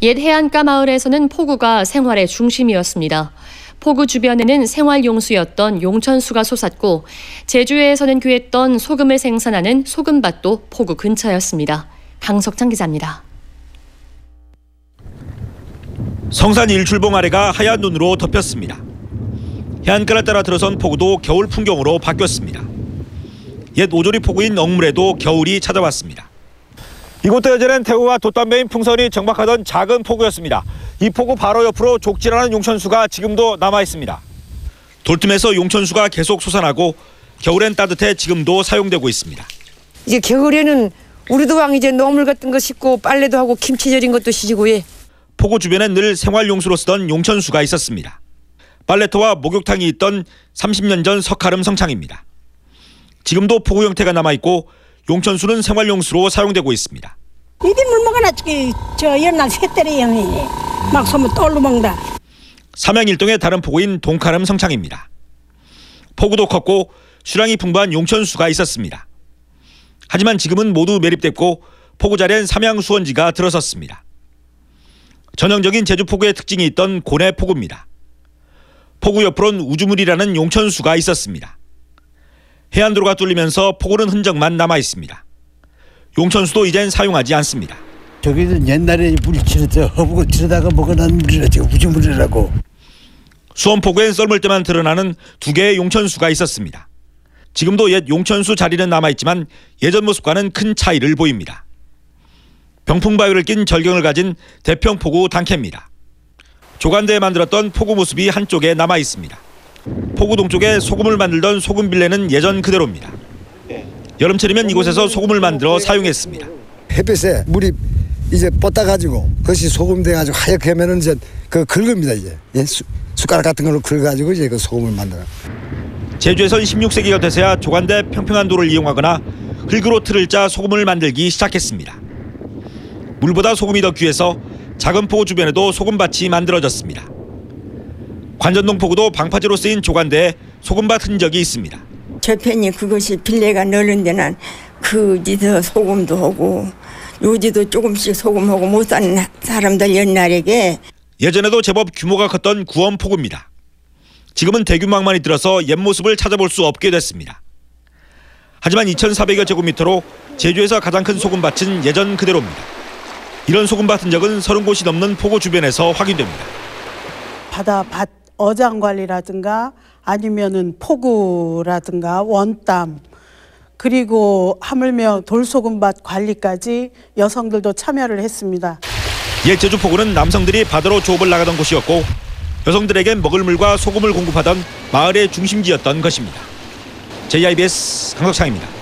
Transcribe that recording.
옛 해안가 마을에서는 포구가 생활의 중심이었습니다. 포구 주변에는 생활용수였던 용천수가 솟았고 제주에서는 귀했던 소금을 생산하는 소금밭도 포구 근처였습니다. 강석찬 기자입니다. 성산 일출봉 아래가 하얀 눈으로 덮였습니다. 해안가를 따라 들어선 포구도 겨울 풍경으로 바뀌었습니다. 옛 오조리 포구인 엉물에도 겨울이 찾아왔습니다. 이곳도 예전엔 태우와 돛담배인 풍선이 정박하던 작은 포구였습니다. 이 포구 바로 옆으로 족질하는 용천수가 지금도 남아있습니다. 돌틈에서 용천수가 계속 솟아나고 겨울엔 따뜻해 지금도 사용되고 있습니다. 이제 겨울에는 우리도 왕 이제 노물 같은 거 씻고 빨래도 하고 김치 절인 것도 시지고 예. 포구 주변엔 늘 생활용수로 쓰던 용천수가 있었습니다. 빨래터와 목욕탕이 있던 30년 전 석가름 성창입니다. 지금도 포구 형태가 남아있고 용천수는 생활용수로 사용되고 있습니다. 이게 물 먹어놨지. 저 옛날 새때리 형이 막 소문 떠올로 먹다. 삼양일동의 다른 포구인 동카름 성창입니다. 포구도 컸고 수량이 풍부한 용천수가 있었습니다. 하지만 지금은 모두 매립됐고 포구 자리엔 삼양수원지가 들어섰습니다. 전형적인 제주 포구의 특징이 있던 고내 포구입니다. 포구 옆으론 우주물이라는 용천수가 있었습니다. 해안도로가 뚫리면서 포구는 흔적만 남아 있습니다. 용천수도 이젠 사용하지 않습니다. 저기는 옛날에 물 치르다 허브고 치르다가 먹어난 물이라죠. 우주물이라고. 수원포구엔 썰물 때만 드러나는 두 개의 용천수가 있었습니다. 지금도 옛 용천수 자리는 남아있지만 예전 모습과는 큰 차이를 보입니다. 병풍바위를 낀 절경을 가진 대평포구 단캐입니다. 조간대에 만들었던 포구 모습이 한쪽에 남아 있습니다. 포구 동쪽에 소금을 만들던 소금 빌레는 예전 그대로입니다. 여름철이면 이곳에서 소금을 만들어 사용했습니다. 햇빛에 물이 이제 뻗다가지고 그것이 소금 돼가지고 하얗게 하면은 이제 그 긁습니다 이제. 예? 숟가락 같은 걸로 긁어가지고 이제 그 소금을 만들어. 제주에선 16세기가 돼서야 조간대 평평한 돌을 이용하거나 흙으로 틀을 짜 소금을 만들기 시작했습니다. 물보다 소금이 더 귀해서 작은 포구 주변에도 소금밭이 만들어졌습니다. 관전동 포구도 방파제로 쓰인 조간대에 소금밭 흔적이 있습니다. 저편이 그것이 빌레가 넓은 데는 그지서 소금도 하고 요지도 조금씩 소금하고 못 사는 사람들 옛날에게 예전에도 제법 규모가 컸던 구원 포구입니다. 지금은 대규모망만이 들어서 옛 모습을 찾아볼 수 없게 됐습니다. 하지만 2,400여 제곱미터로 제주에서 가장 큰 소금밭은 예전 그대로입니다. 이런 소금밭 흔적은 30곳이 넘는 포구 주변에서 확인됩니다. 바다밭 어장 관리라든가 아니면은 포구라든가 원담 그리고 하물며 돌소금밭 관리까지 여성들도 참여를 했습니다. 옛 제주 포구는 남성들이 바다로 조업을 나가던 곳이었고 여성들에겐 먹을 물과 소금을 공급하던 마을의 중심지였던 것입니다. JIBS 강석창입니다.